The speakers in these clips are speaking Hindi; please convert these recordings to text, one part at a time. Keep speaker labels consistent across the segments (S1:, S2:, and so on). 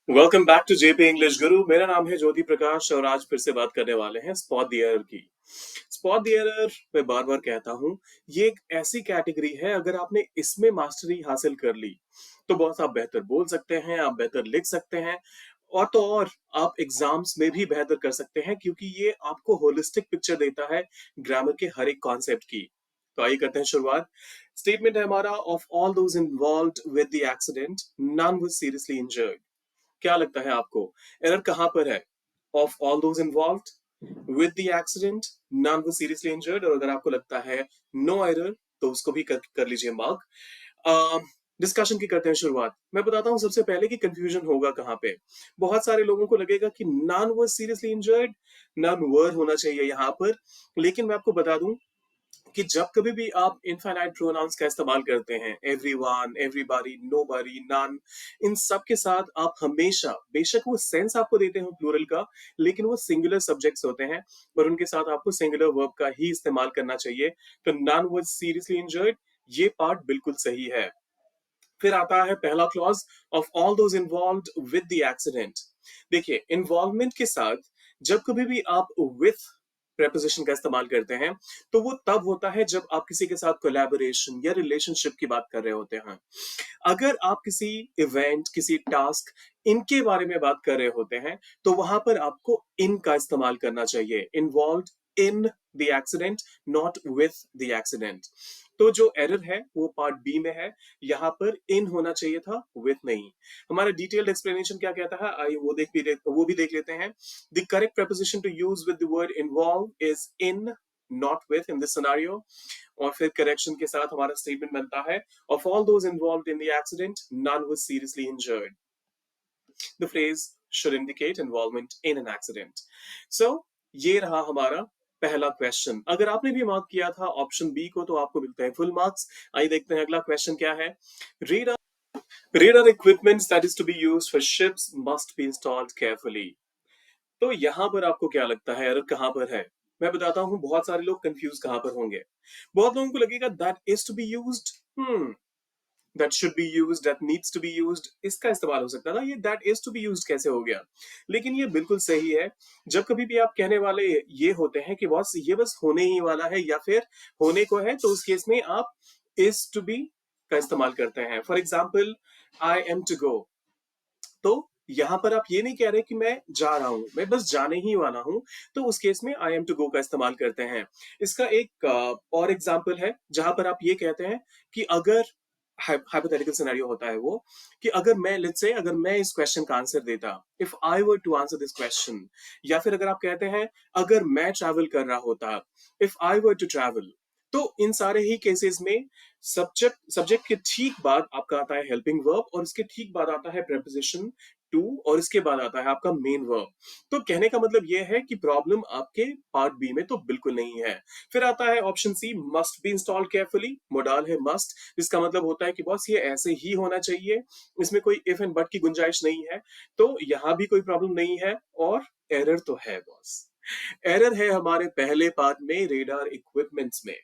S1: Welcome back to JP English Guru. मेरा नाम है ज्योति प्रकाश और आज फिर से बात करने वाले हैं स्पॉट द एरर की। स्पॉट द एरर मैं बार बार कहता हूं, ये एक ऐसी कैटेगरी है, अगर आपने इसमें मास्टरी हासिल कर ली तो बहुत आप बेहतर बोल सकते हैं, आप बेहतर लिख सकते हैं और तो और आप एग्जाम्स में भी बेहतर कर सकते हैं, क्योंकि ये आपको होलिस्टिक पिक्चर देता है ग्रामर के हर एक कॉन्सेप्ट की। तो आइए करते हैं शुरुआत। स्टेटमेंट है हमारा, of all those involved with the accident none was seriously injured. क्या लगता है आपको, एरर कहां पर है? Of all those involved with the accident none was seriously injured. और अगर आपको लगता है नो एरर तो उसको भी कर लीजिए मार्क। डिस्कशन की करते हैं शुरुआत। मैं बताता हूं सबसे पहले कि कंफ्यूजन होगा कहां पे। बहुत सारे लोगों को लगेगा कि none was seriously injured, none were होना चाहिए यहां पर। लेकिन मैं आपको बता दूं कि जब कभी भी आप इनफाइनाइट प्रोनाउंस का इस्तेमाल करते हैं, एवरीवन, एवरीबॉडी, नोबडी, नन, इन सब के साथ आप हमेशा, बेशक वो सेंस आपको देते हैं प्लूरल का, लेकिन वो सिंगुलर सब्जेक्ट्स होते हैं और उनके साथ आपको सिंगुलर वर्ब का ही इस्तेमाल करना चाहिए। तो नन वाज सीरियसली इंजर्ड, ये पार्ट बिल्कुल सही है। फिर आता है पहला clause, of all those involved with the accident. देखिए, इन्वॉल्वमेंट के साथ जब कभी भी आप विथ प्रेपोजिशन का इस्तेमाल करते हैं तो वो तब होता है जब आप किसी के साथ कोलैबोरेशन या रिलेशनशिप की बात कर रहे होते हैं। अगर आप किसी इवेंट, किसी टास्क, इनके बारे में बात कर रहे होते हैं तो वहां पर आपको इन का इस्तेमाल करना चाहिए, involve in the accident, not with the accident. तो जो एरर है वो पार्ट बी में है, यहां पर इन होना चाहिए था, विथ नहीं। हमारा डिटेल्ड एक्सप्लेनेशन क्या कहता है, आइए वो भी देख लेते हैं। The correct preposition to use with the word involve is in, not with in this scenario। और फिर करेक्शन के साथ हमारा स्टेटमेंट बनता है, of all those involved in the accident none was seriously injured। the phrase should indicate involvement in an accident। so ये रहा हमारा पहला क्वेश्चन। अगर आपने भी मार्क किया था ऑप्शन बी को तो आपको मिलते हैं फुल मार्क्स। आइए देखते हैं अगला क्वेश्चन क्या है। radar equipments that is to be used for ships must be installed carefully। तो यहां पर आपको क्या लगता है एरर कहां पर है? मैं बताता हूं, बहुत सारे लोग कंफ्यूज कहां पर होंगे। बहुत लोगों को लगेगा that is to be used, that should be used, that needs to be used, इसका इस्तेमाल हो सकता था, ये that is to be used कैसे हो गया? लेकिन ये बिल्कुल सही है। जब कभी भी आप कहने वाले ये होते हैं कि बॉस ये बस होने ही वाला है या फिर होने को है, तो उस केस में आप इज टू बी का इस्तेमाल करते हैं। For example, I am to go, तो यहां पर आप ये नहीं कह रहे कि मैं जा रहा हूं, मैं बस जाने ही वाला हूं, तो उस केस में आई एम टू गो का इस्तेमाल करते हैं। इसका एक और एग्जाम्पल है जहां पर आप ये कहते हैं कि अगर हाइपोथेटिकल सिनेरियो होता है वो, कि अगर मैं, लेट्स से, अगर मैं इस क्वेश्चन का आंसर देता, if I were to answer this question, या फिर अगर आप कहते हैं अगर मैं ट्रैवल कर रहा होता, if I were to travel, तो इन सारे ही केसेस में सब्जेक्ट सब्जेक्ट के ठीक बाद आपका आता है हेल्पिंग वर्ब और इसके ठीक बाद आता है प्रेपोजिशन टू और इसके बाद आता है आपका मेन वर्ब। तो कहने का मतलब यह है कि प्रॉब्लम आपके पार्ट बी में तो बिल्कुल नहीं है। फिर आता है option C, must be installed carefully. Modal है मस्ट, जिसका मतलब होता है कि बॉस ये ऐसे ही होना चाहिए, इसमें कोई इफ एंड बट की गुंजाइश नहीं है। तो यहां भी कोई प्रॉब्लम नहीं है और एरर तो है बॉस। एरर है हमारे पहले पार्ट में, रेडार इक्विपमेंट्स में।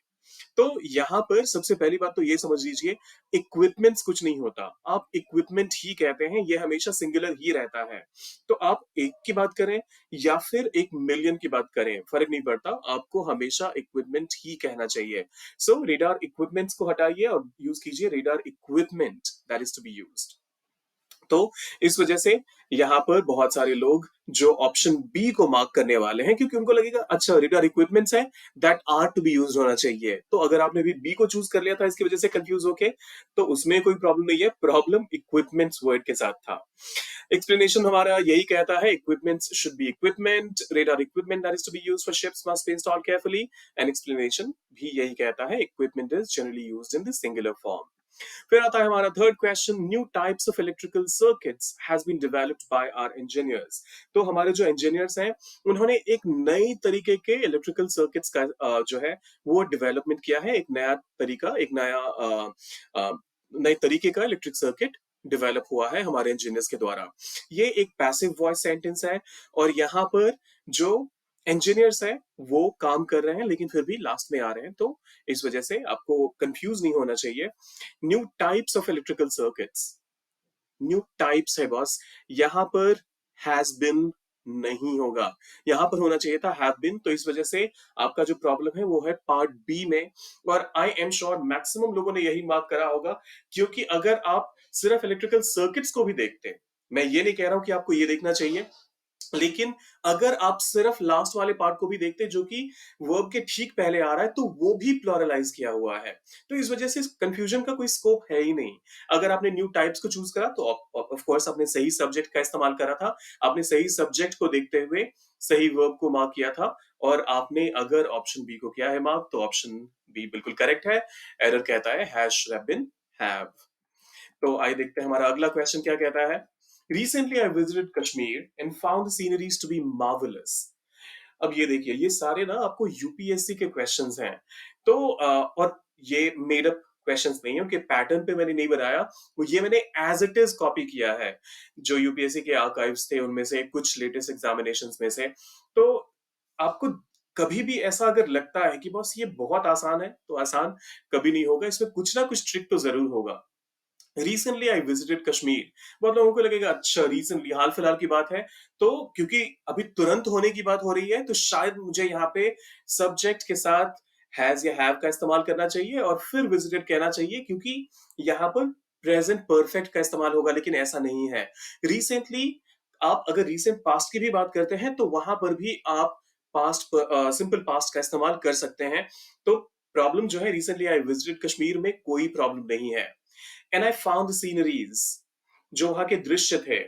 S1: तो यहां पर सबसे पहली बात तो ये समझ लीजिए, इक्विपमेंट्स कुछ नहीं होता, आप इक्विपमेंट ही कहते हैं, ये हमेशा सिंगुलर ही रहता है। तो आप एक की बात करें या फिर 1 मिलियन की बात करें, फर्क नहीं पड़ता, आपको हमेशा इक्विपमेंट ही कहना चाहिए। सो रेडार इक्विपमेंट्स को हटाइए और यूज कीजिए radar equipment that is to be used. तो इस वजह से यहाँ पर बहुत सारे लोग जो ऑप्शन बी को मार्क करने वाले हैं, क्योंकि उनको लगेगा अच्छा रेडार इक्विपमेंट्स है, that are to be used होना चाहिए। तो अगर आपने भी बी को चूज कर लिया था इसकी वजह से कंफ्यूज होके, तो उसमें कोई प्रॉब्लम नहीं है, प्रॉब्लम इक्विपमेंट्स वर्ड के साथ था। एक्सप्लेनेशन हमारा यही कहता है, equipments should be equipment, radar equipment that is to be used for ships must be installed carefully. And explanation भी यही कहता है, equipment is generally used in the singular form. फिर आता है हमारा third question, new types of electrical circuits has been developed by our engineers. तो हमारे जो इंजीनियर्स हैं उन्होंने एक नई तरीके के इलेक्ट्रिकल सर्किट्स का जो है वो डेवलपमेंट किया है, एक नया तरीका, एक नए तरीके का इलेक्ट्रिक सर्किट डेवलप हुआ है हमारे इंजीनियर्स के द्वारा। ये एक पैसिव वॉइस सेंटेंस है और यहाँ पर जो इंजीनियर्स हैं वो काम कर रहे हैं लेकिन फिर भी लास्ट में आ रहे हैं, तो इस वजह से आपको कंफ्यूज नहीं होना चाहिए। New types of electrical circuits, new types है बॉस, यहाँ पर हैज बिन नहीं होगा, यहाँ पर होना चाहिए था हैव बिन। तो इस वजह से आपका जो प्रॉब्लम है वो है पार्ट बी में। और आई एम श्योर मैक्सिमम लोगों ने यही मार्क करा होगा, क्योंकि अगर आप सिर्फ इलेक्ट्रिकल सर्किट्स को भी देखते, मैं ये नहीं कह रहा हूं कि आपको ये देखना चाहिए, लेकिन अगर आप सिर्फ लास्ट वाले पार्ट को भी देखते जो कि वर्ब के ठीक पहले आ रहा है, तो वो भी प्लुरलाइज किया हुआ है। तो इस वजह से कंफ्यूजन का कोई स्कोप है ही नहीं। अगर आपने न्यू टाइप्स को चूज करा तो ऑफ कोर्स आपने सही सब्जेक्ट का इस्तेमाल करा था, आपने सही सब्जेक्ट को देखते हुए सही वर्ब को मार्क किया था। और आपने अगर ऑप्शन बी को किया है मार्क, तो ऑप्शन बी बिल्कुल करेक्ट है। एरर कहता है has should have been have. तो आइए देखते हैं हमारा अगला क्वेश्चन क्या कहता है। Recently I visited Kashmir and found the sceneries to be marvelous. अब ये देखिए, ये सारे ना आपको यूपीएससी के क्वेश्चंस हैं। तो और ये मेड अप क्वेश्चंस नहीं है, उनके पैटर्न पे मैंने नहीं बनाया, वो ये मैंने एज इट इज कॉपी किया है जो यूपीएससी के आर्काइव्स थे उनमें से, कुछ लेटेस्ट एग्जामिनेशंस में से। तो आपको कभी भी ऐसा अगर लगता है कि बॉस ये बहुत आसान है, तो आसान कभी नहीं होगा, इसमें कुछ ना कुछ ट्रिक तो जरूर होगा। रिसेंटली आई विजिटेड कश्मीर, बहुत लोगों को लगेगा अच्छा रिसेंटली हाल फिलहाल की बात है, तो क्योंकि अभी तुरंत होने की बात हो रही है, तो शायद मुझे यहाँ पे सब्जेक्ट के साथ हैज या हैव का इस्तेमाल करना चाहिए और फिर विजिटेड कहना चाहिए, क्योंकि यहाँ पर प्रेजेंट परफेक्ट का इस्तेमाल होगा, लेकिन ऐसा नहीं है। रिसेंटली, आप अगर रिसेंट पास्ट की भी बात करते हैं तो वहां पर भी आप पास्ट सिंपल पास्ट का इस्तेमाल कर सकते हैं। तो प्रॉब्लम जो है रिसेंटली आई विजिटेड कश्मीर में कोई प्रॉब्लम नहीं है। And I found the sceneries, जो वहां के दृश्य थे,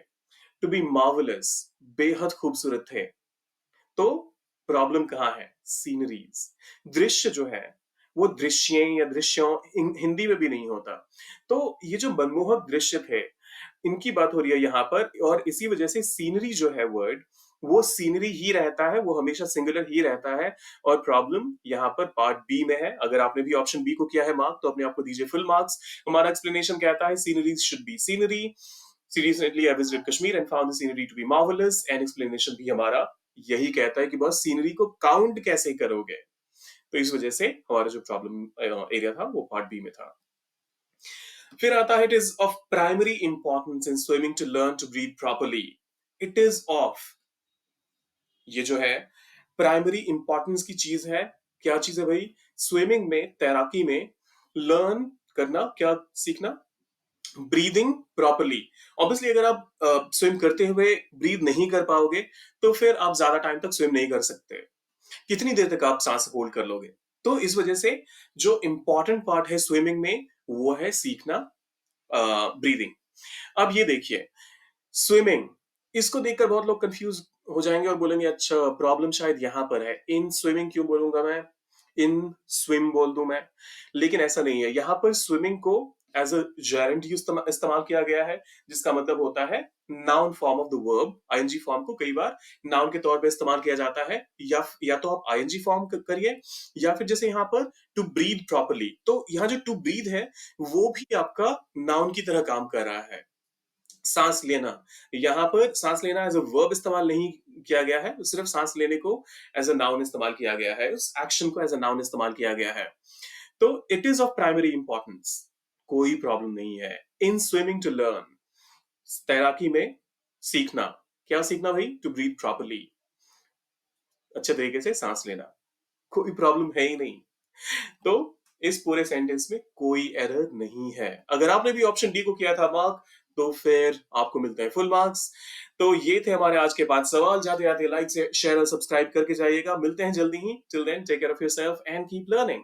S1: टू बी मार्वलस, बेहद खूबसूरत थे। तो प्रॉब्लम कहाँ है, सीनरीज। दृश्य जो है वो दृश्य या दृश्यों हिंदी में भी नहीं होता। तो ये जो मनमोहक दृश्य थे, इनकी बात हो रही है यहाँ पर, और इसी वजह से सीनरी जो है वर्ड, वो सीनरी ही रहता है, वो हमेशा सिंगुलर ही रहता है। और प्रॉब्लम यहाँ पर पार्ट बी में है। अगर आपने भी ऑप्शन बी को किया है मार्क, तो अपने आप को दीजिए फुल मार्क्स। हमारा एक्सप्लेनेशन कहता है sceneries should be scenery, recently I visited Kashmir and found the scenery to be marvelous, and explanation भी हमारा यही कहता है कि बस सीनरी को काउंट कैसे करोगे। तो इस वजह से हमारा जो प्रॉब्लम एरिया था वो पार्ट बी में था। फिर आता है, it is of primary importance in swimming to learn to breathe properly. It is of, ये जो है प्राइमरी इंपॉर्टेंस की चीज है। क्या चीज है भाई, स्विमिंग में, तैराकी में लर्न करना, क्या सीखना, ब्रीदिंग प्रॉपरली। ऑब्वियसली अगर आप स्विम करते हुए ब्रीद नहीं कर पाओगे, तो फिर आप ज्यादा टाइम तक स्विम नहीं कर सकते। कितनी देर तक आप सांस होल्ड कर लोगे। तो इस वजह से जो इंपॉर्टेंट पार्ट है स्विमिंग में, वो है सीखना ब्रीदिंग। अब ये देखिए, स्विमिंग, इसको देखकर बहुत लोग कंफ्यूज हो जाएंगे और बोलेंगे अच्छा प्रॉब्लम शायद यहां पर है, इन स्विमिंग क्यों बोलूंगा मैं, इन स्विम बोल दूं मैं। लेकिन ऐसा नहीं है, यहाँ पर स्विमिंग को एज अ जेरेंड इस्तेमाल किया गया है, जिसका मतलब होता है noun form of the verb. ING form को कई बार नाउन के तौर पे इस्तेमाल किया जाता है, या तो आप आईएनजी फॉर्म करिए, या फिर जैसे यहाँ पर टू ब्रीथ प्रॉपरली, तो यहाँ जो टू ब्रीथ है वो भी आपका नाउन की तरह काम कर रहा है। सांस लेना, यहाँ पर सांस लेना एज अ वर्ब इस्तेमाल नहीं किया गया है, सिर्फ सांस लेने को एज अ नाउन इस्तेमाल किया गया है, उस एक्शन को एज अ नाउन इस्तेमाल किया गया है। तो it is of primary importance, कोई प्रॉब्लम नहीं है। इन स्विमिंग टू लर्न, तैराकी में सीखना, क्या सीखना भाई, टू ब्रीथ प्रॉपरली, अच्छे तरीके से सांस लेना, कोई प्रॉब्लम है ही नहीं। तो इस पूरे सेंटेंस में कोई एरर नहीं है। अगर आपने भी ऑप्शन डी को किया था मार्क, तो फिर आपको मिलता है फुल मार्क्स। तो ये थे हमारे आज के 5 सवाल। जाते जाते लाइक से शेयर और सब्सक्राइब करके जाइएगा। मिलते हैं जल्दी ही। Till then take care of yourself and keep learning.